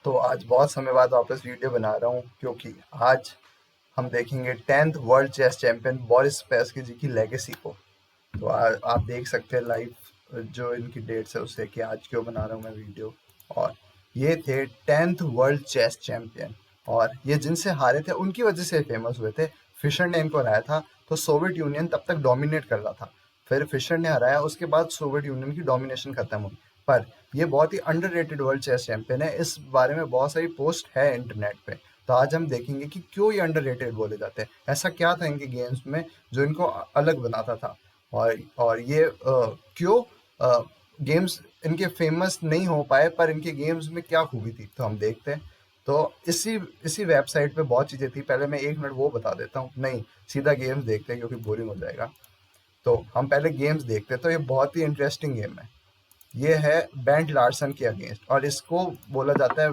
तो आज बहुत समय बाद वापस वीडियो बना रहा हूँ क्योंकि आज हम देखेंगे 10th world chess champion Boris Spassky ji की लेगेसी को। तो आप देख सकते हैं लाइव जो इनकी डेट्स है उससे कि आज क्यों बना रहा हूँ मैं वीडियो। और ये थे 10th वर्ल्ड चेस चैंपियन और ये जिनसे हारे थे उनकी वजह से फेमस हुए थे। फिशर ने इनको हराया था तो सोवियत यूनियन तब तक डोमिनेट कर रहा था। फिर फिशर ने हराया, उसके बाद सोवियत यूनियन की डोमिनेशन खत्म हुई। पर ये बहुत ही अंडररेटेड वर्ल्ड चेस चैंपियन है। इस बारे में बहुत सारी पोस्ट है इंटरनेट पे। तो आज हम देखेंगे कि क्यों ये अंडररेटेड बोले जाते हैं, ऐसा क्या था इनके गेम्स में जो इनको अलग बनाता था। और ये क्यों गेम्स इनके फेमस नहीं हो पाए, पर इनके गेम्स में क्या खूबी थी तो हम देखते हैं। तो इसी इसी वेबसाइट पे बहुत चीज़ें थी। पहले मैं 1 मिनट वो बता देता हूँ, नहीं सीधा गेम्स देखते हैं क्योंकि बोरिंग हो जाएगा। तो हम पहले गेम्स देखते हैं। तो ये बहुत ही इंटरेस्टिंग गेम है। ये है बेंट लार्सन के अगेंस्ट और इसको बोला जाता है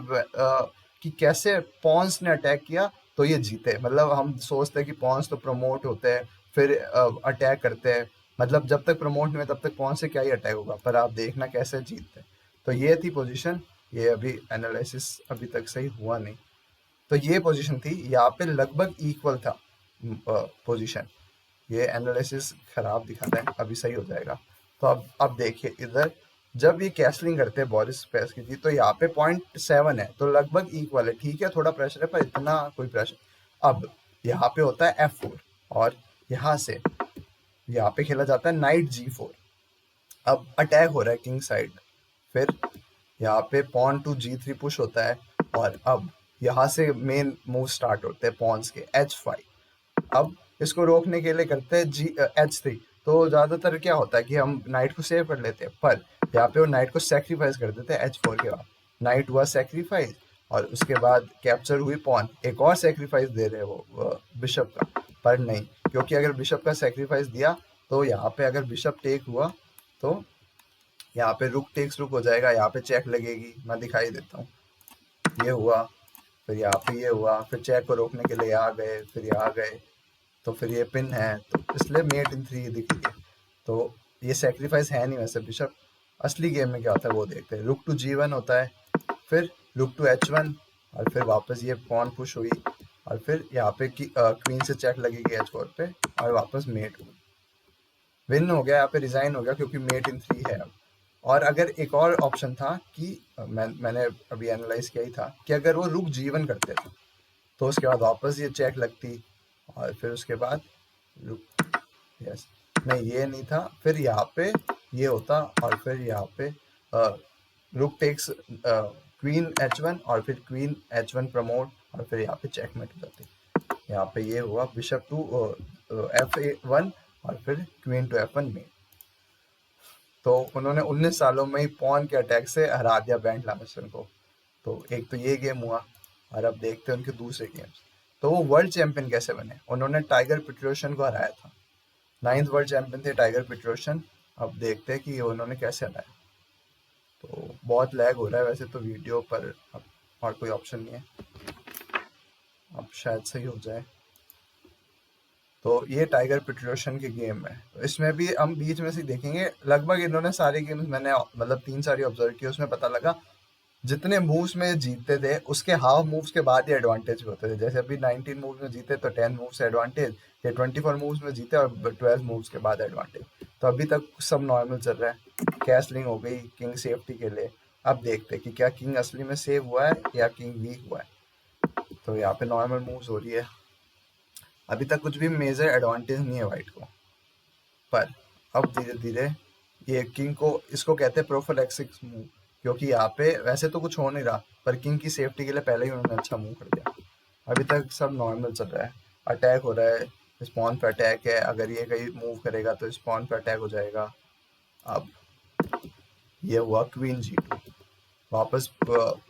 कि कैसे पॉन्स ने अटैक किया तो ये जीते। मतलब हम सोचते हैं कि पॉन्स तो प्रमोट होते हैं फिर अटैक करते हैं, मतलब जब तक प्रमोट नहीं हुए तब तक पॉन्स से क्या ही अटैक होगा, पर आप देखना कैसे जीतते हैं। तो ये थी पोजीशन। ये अभी एनालिसिस अभी तक सही हुआ नहीं। तो ये पोजीशन थी, यहाँ पे लगभग इक्वल था पोजीशन। ये एनालिसिस खराब दिखाता है, अभी सही हो जाएगा। तो अब देखिए इधर, जब ये कैसलिंग करते हैं बोरिस स्पैसकी जी तो यहाँ पे 0.7 है, तो लगभग इक्वल है। ठीक है, थोड़ा प्रेशर है पर इतना कोई प्रेशर। अब यहाँ पे होता है F4 और यहाँ से यहाँ पे खेला जाता है नाइट G4। अब अटैक हो रहा है किंग साइड। फिर यहाँ पे पॉन टू G3 पुश होता है और अब यहाँ से मेन मूव स्टार्ट होते हैं पॉन्स के H5। अब इसको रोकने के लिए करते हैं H3। तो ज्यादातर क्या होता है कि हम नाइट को सेव कर लेते हैं, पर यहाँ पे वो नाइट को सेक्रीफाइस कर देते हैं H4 के बाद। नाइट हुआ सेक्रीफाइस और उसके बाद कैप्चर हुई पॉन, एक और सेक्रीफाइस दे रहे हैं वो बिशप का। पर नहीं, क्योंकि अगर बिशप का सेक्रीफाइस दिया तो यहाँ पे अगर बिशप टेक हुआ तो यहाँ पे रुक टेक्स रुक हो जाएगा, यहाँ पे चेक लगेगी। मैं दिखाई देता हूँ, ये हुआ, फिर यहाँ पे ये हुआ, फिर चेक को रोकने के लिए यहाँ गए, फिर यहाँ गए, तो फिर ये पिन है तो इसलिए मेट इन 3 दिख रही है। तो ये सेक्रीफाइस है नहीं वैसे बिशप। असली गेम में क्या होता है वो देखते हैं। रुक टू G1 होता है, फिर रुक टू H1 और फिर वापस ये पॉन पुश हुई और फिर यहाँ पे क्वीन से चेक लगेगी H4 पे और वापस मेट हुई। विन हो गया, यहाँ पे रिजाइन हो गया क्योंकि मेट इन 3 है अब। और अगर एक और ऑप्शन था कि मैंने अभी एनालाइज किया ही था कि अगर वो रुक G1 करते थे तो उसके बाद वापस ये चेक लगती और फिर उसके बाद रुक, यस नहीं ये नहीं था, फिर यहाँ पे ये होता और फिर यहाँ पे रुक टेक्स क्वीन H1 और फिर क्वीन H1 प्रमोट और फिर यहाँ पे चेकमेट हो जाती। यहाँ पे ये हुआ बिशप टू F1 और फिर क्वीन टू F1 में। तो उन्होंने 19 सालों में ही पॉन के अटैक से हरा दिया बेंट लार्सन को। तो एक तो ये गेम हुआ और अब देखते हैं उनके दूसरे गेम्स। तो वो वर्ल्ड चैंपियन कैसे बने, उन्होंने टाइगर पिट्रोशन को हराया था। 9th वर्ल्ड चैंपियन थे टाइगर पिट्रोशन। अब देखते हैं कि उन्होंने कैसे हराया। तो बहुत लैग हो रहा है वैसे तो वीडियो पर, अब और कोई ऑप्शन नहीं है, अब शायद सही हो जाए। तो ये टाइगर पिट्रोशन के गेम है, तो इसमें भी हम बीच में से देखेंगे। लगभग इन्होंने सारे गेम्स मैंने मतलब 3 सारी ऑब्जर्व किए, उसमें पता लगा जितने मूव्स में जीतते थे उसके हाफ मूव्स के बाद ही एडवांटेज होते थे। जैसे अभी 19 मूव्स में जीते तो 10 मूव्स एडवांटेज, या 24 मूव्स में जीते और 12 मूव्स के बाद एडवांटेज। तो अभी तक सब नॉर्मल चल रहा है। कैसलिंग हो गई किंग सेफ्टी के लिए। अब देखते हैं कि क्या किंग असली में सेव हुआ है या किंग वीक हुआ है। तो यहाँ पे नॉर्मल मूव्स हो रही है, अभी तक कुछ भी मेजर एडवांटेज नहीं है वाइट को। पर अब धीरे धीरे ये किंग को, इसको कहते हैं प्रोफिलैक्सिस मूव, क्योंकि यहाँ पे वैसे तो कुछ हो नहीं रहा पर किंग की सेफ्टी के लिए पहले ही उन्होंने अच्छा मूव कर दिया। अभी तक सब नॉर्मल चल रहा है। अटैक हो रहा है, स्पॉन पे अटैक है, अगर ये कहीं मूव करेगा तो स्पॉन पे अटैक हो जाएगा। अब ये हुआ क्वीन G2, वापस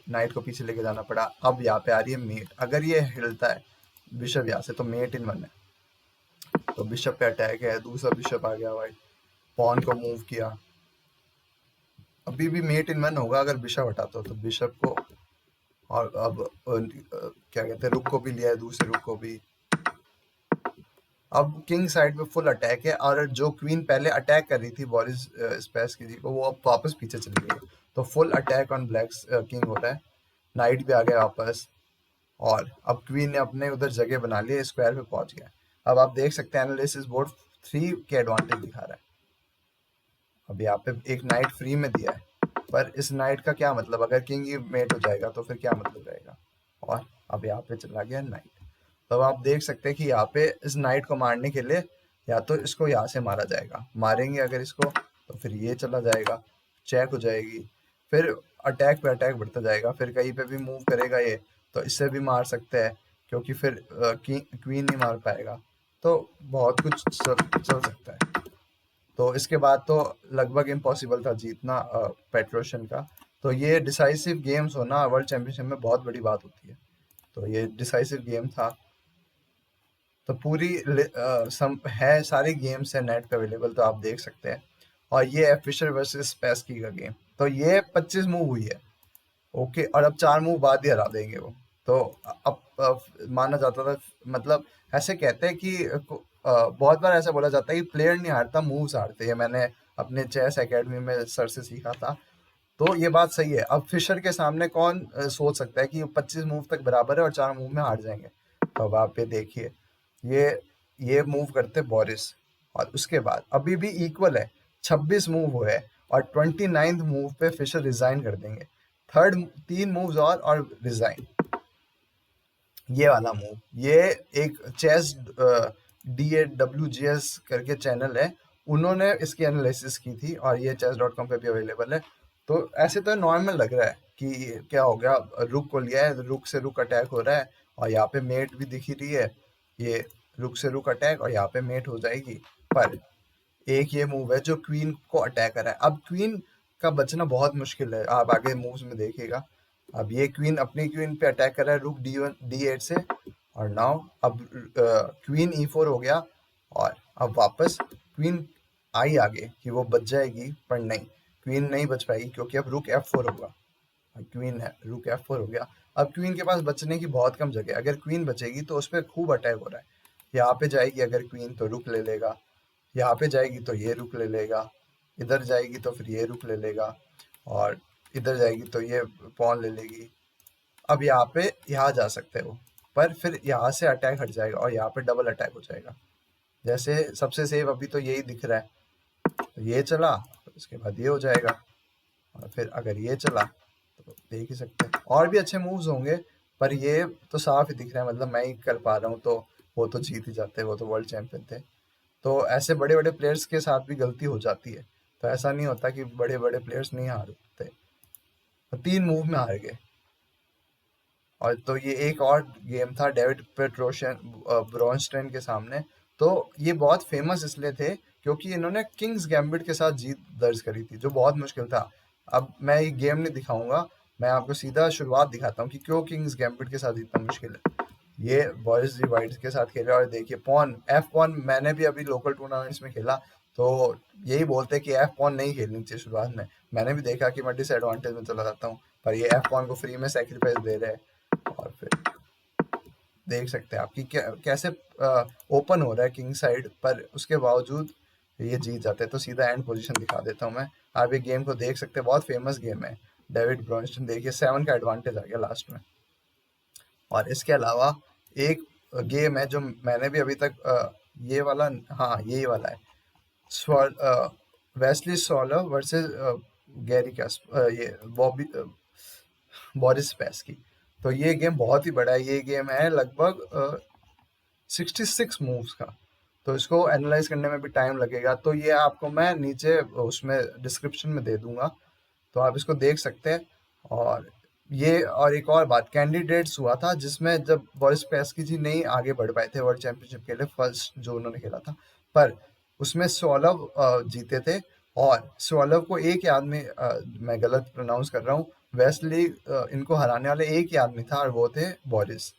नाइट को पीछे लेके जाना पड़ा। अब यहाँ पे आ रही है मेट, अगर ये हिलता है बिशप यहाँ से तो मेट इन 1 है। तो बिशप पे अटैक है, दूसरा बिशप आ गया वाइट, पॉन को मूव किया। अभी भी मेट इन 1 होगा अगर बिशप हटाता हो तो बिशप को, और अब क्या कहते हैं रुक को भी लिया है, दूसरे रुक को भी। अब किंग साइड पे फुल अटैक है और जो क्वीन पहले अटैक कर रही थी बोरिस स्पैसकी जी को, वो अब वापस पीछे चली गई है। तो full attack on black king हो रहा है। नाइट भी आ गया वापस, और अब क्वीन ने अपने उधर जगह बना ली, स्क्वायर पे पहुंच गया। अब आप देख सकते हैं एनालिसिस बोर्ड 3 के एडवांटेज दिखा रहा है। अब यहाँ पे एक नाइट फ्री में दिया है, पर इस नाइट का क्या मतलब, अगर किंग ही मेट हो जाएगा तो फिर क्या मतलब रहेगा। और अब यहाँ पे चला गया नाइट। तो अब आप देख सकते हैं कि यहाँ पे इस नाइट को मारने के लिए या तो इसको यहाँ से मारा जाएगा, मारेंगे अगर इसको तो फिर ये चला जाएगा, चेक हो जाएगी, फिर अटैक पे अटैक बढ़ता जाएगा, फिर कहीं पे भी मूव करेगा ये तो इससे भी मार सकते हैं, क्योंकि फिर क्वीन नहीं मार पाएगा। तो बहुत कुछ चल सकता है। तो इसके बाद तो लगभग इम्पॉसिबल था जीतना पेट्रोशन का। तो ये डिसाइसिव गेम्स होना वर्ल्ड चैंपियनशिप में बहुत बड़ी बात होती है। तो ये डिसाइसिव गेम था। तो पूरी है, सारे गेम्स है नेट पे अवेलेबल, तो आप देख सकते हैं। और ये है फिशर वर्सेस स्पेस्की का गेम। तो ये 25 मूव हुई है, ओके, और अब 4 मूव बाद ही हरा देंगे वो। तो अब माना जाता था, मतलब ऐसे कहते हैं कि बहुत बार ऐसा बोला जाता है कि प्लेयर नहीं हारता, मूव्स हारते हैं। मैंने अपने चेस एकेडमी में सर से सीखा था। तो ये बात सही है। अब फिशर के सामने कौन सोच सकता है कि 25 मूव तक बराबर है और 4 मूव में हार जाएंगे। तो अब आप ये देखिए, ये ये मूव करते बोरिस, और उसके बाद अभी भी इक्वल है, 26 मूव हुए हैं, और 29th मूव पे फिशर रिजाइन कर देंगे। थर्ड 3 मूव्स और रिजाइन। ये वाला मूव, ये एक चेस DAWGS करके चैनल है, उन्होंने इसकी एनालिसिस की थी, और ये chess.com पे भी अवेलेबल है। तो ऐसे तो नॉर्मल लग रहा है कि क्या हो गया, रुक को लिया है, रुक से रुक अटैक हो रहा है, और यहाँ पे मेट भी दिख ही रही है, ये रुक से रुक अटैक, और यहाँ पे मेट हो जाएगी। पर एक ये मूव है जो क्वीन को अटैक कर रहा है। अब क्वीन का बचना बहुत मुश्किल है, आप आगे मूव्स में देखिएगा। अब ये क्वीन अपनी क्वीन पे अटैक कर रहा है रुक D1 D8 से, और नाउ अब क्वीन E4 हो गया, और अब वापस क्वीन आई आगे कि वो बच जाएगी, पर नहीं, क्वीन नहीं बच पाएगी, क्योंकि अब रुक F4 होगा। क्वीन है, रुक F4 हो गया। अब क्वीन के पास बचने की बहुत कम जगह है, अगर क्वीन बचेगी तो उस पर खूब अटैक हो रहा है। यहाँ पे जाएगी अगर क्वीन तो रुक ले लेगा, यहाँ पे जाएगी तो ये रुक ले लेगा, इधर जाएगी तो फिर ये रुक ले लेगा, और इधर जाएगी तो ये पॉन ले लेगी। अब यहाँ पे यहाँ जा सकते हो, पर फिर यहाँ से अटैक हट जाएगा और यहाँ पे डबल अटैक हो जाएगा। जैसे सबसे सेफ अभी तो यही दिख रहा है, तो ये चला तो उसके बाद ये हो जाएगा, और फिर अगर ये चला तो देख ही सकते हैं और भी अच्छे मूव्स होंगे, पर ये तो साफ ही दिख रहा है, मतलब मैं ही कर पा रहा हूँ, तो वो तो जीत ही जाते, वो तो वर्ल्ड चैंपियन थे। तो ऐसे बड़े बड़े प्लेयर्स के साथ भी गलती हो जाती है, तो ऐसा नहीं होता कि बड़े बड़े प्लेयर्स नहीं हारते। तो 3 मूव में हार गए। और तो ये एक और गेम था डेविड पेट्रोशन ब्रॉन्स्टेन के सामने। तो ये बहुत फेमस इसलिए थे क्योंकि इन्होंने किंग्स गैम्बिट के साथ जीत दर्ज करी थी, जो बहुत मुश्किल था। अब मैं ये गेम नहीं दिखाऊंगा, मैं आपको सीधा शुरुआत दिखाता हूँ कि क्यों किंग्स गैम्बिट के साथ इतना मुश्किल है। ये बॉयज दी वाइट्स के साथ खेल रहा है, और देखिए पॉन F1 मैंने भी अभी लोकल टूर्नामेंट्स में खेला, तो यही बोलते हैं कि F1 नहीं खेलनी चाहिए शुरुआत में। मैंने भी देखा कि मैं डिसएडवांटेज में चला जाता हूँ, पर ये F1 को फ्री में सेक्रीफाइस दे रहे हैं। और फिर देख सकते हैं आप कि कैसे ओपन हो रहा है किंग साइड, पर उसके बावजूद ये जीत जाते हैं। तो सीधा एंड पोजीशन दिखा देता हूँ मैं, आप ये गेम को देख सकते हैं, बहुत फेमस गेम है। डेविड ब्रॉन्स्टन देखिए 7 का एडवांटेज आ गया लास्ट में। और इसके अलावा एक गेम है जो मैंने भी अभी तक ये वाला, हाँ यही वाला है, वेस्ली सॉलर वर्सेस गैरी ये बॉबी बोरिस स्पैस्की। तो ये गेम बहुत ही बड़ा है, ये गेम है लगभग 66 मूव्स का, तो इसको एनालाइज करने में भी टाइम लगेगा। तो ये आपको मैं नीचे उसमें डिस्क्रिप्शन में दे दूंगा, तो आप इसको देख सकते हैं। और ये, और एक और बात, कैंडिडेट्स हुआ था जिसमें जब बोरिस स्पैस्की जी नहीं आगे बढ़ पाए थे वर्ल्ड चैंपियनशिप के लिए, फर्स्ट जो उन्होंने खेला था, पर उसमें सोलव जीते थे। और सोलव को एक ही आदमी, मैं गलत प्रोनाउंस कर रहा हूँ, वेस्ली इनको हराने वाले एक ही आदमी था, और वो थे बोरिस।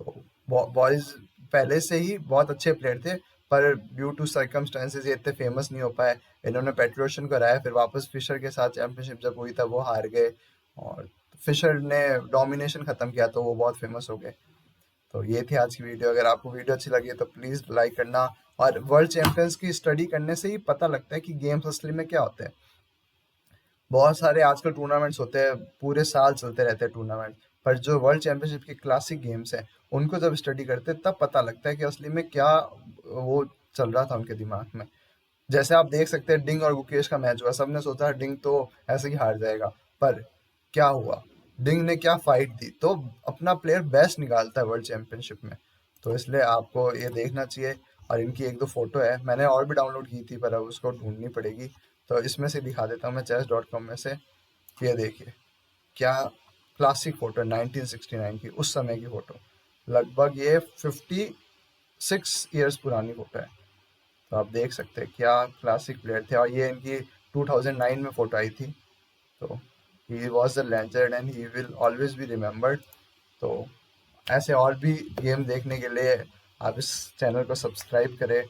तो बोरिस पहले से ही बहुत अच्छे प्लेयर थे, पर ड्यू टू सर्कमस्टेंसेस ये इतने फेमस नहीं हो पाए। इन्होंने पेट्रोशन को हराया, फिर वापस फिशर के साथ चैंपियनशिप जब हुई तब वो हार गए, और फिशर ने डोमिनेशन खत्म किया तो वो बहुत फेमस हो गए। तो ये थी आज की वीडियो। अगर आपको वीडियो अच्छी लगी है तो प्लीज़ लाइक करना। और वर्ल्ड चैंपियंस की स्टडी करने से ही पता लगता है कि गेम्स असली में क्या होते हैं। बहुत सारे आजकल टूर्नामेंट्स होते हैं, पूरे साल चलते रहते हैं टूर्नामेंट, पर जो वर्ल्ड चैंपियनशिप के क्लासिक गेम्स हैं, उनको जब स्टडी करते हैं तब पता लगता है कि असली में क्या वो चल रहा था उनके दिमाग में। जैसे आप देख सकते हैं, डिंग और गुकेश का मैच हुआ, सबने सोचा डिंग तो ऐसे ही हार जाएगा, पर क्या हुआ, डिंग ने क्या फाइट दी, तो अपना प्लेयर बेस्ट निकालता है वर्ल्ड चैंपियनशिप में। तो इसलिए आपको ये देखना चाहिए। और इनकी एक दो फोटो है, मैंने और भी डाउनलोड की थी पर अब उसको ढूंढनी पड़ेगी, तो इसमें से दिखा देता हूँ मैं chess.com में से। ये देखिए, क्या क्लासिक फोटो है 1969 की, उस समय की फोटो। लगभग ये 56 ईयर्स पुरानी फोटो है। तो आप देख सकते हैं क्या क्लासिक प्लेयर थे, और ये इनकी 2009 में फोटो आई थी। तो he was the legend and he will always be remembered. तो ऐसे और भी गेम देखने के लिए आप इस चैनल को सब्सक्राइब करें।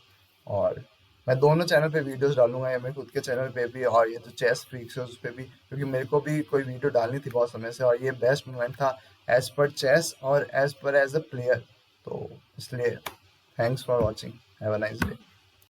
और मैं दोनों चैनल पे वीडियोस डालूंगा, या मेरे खुद के चैनल पे भी और ये जो चेस फ्रीक्स है उस पे भी, क्योंकि मेरे को भी कोई वीडियो डालनी थी बहुत समय से, और ये बेस्ट मोमेंट था एज पर चेस और as per as a player. तो इसलिए thanks for watching, have a nice day.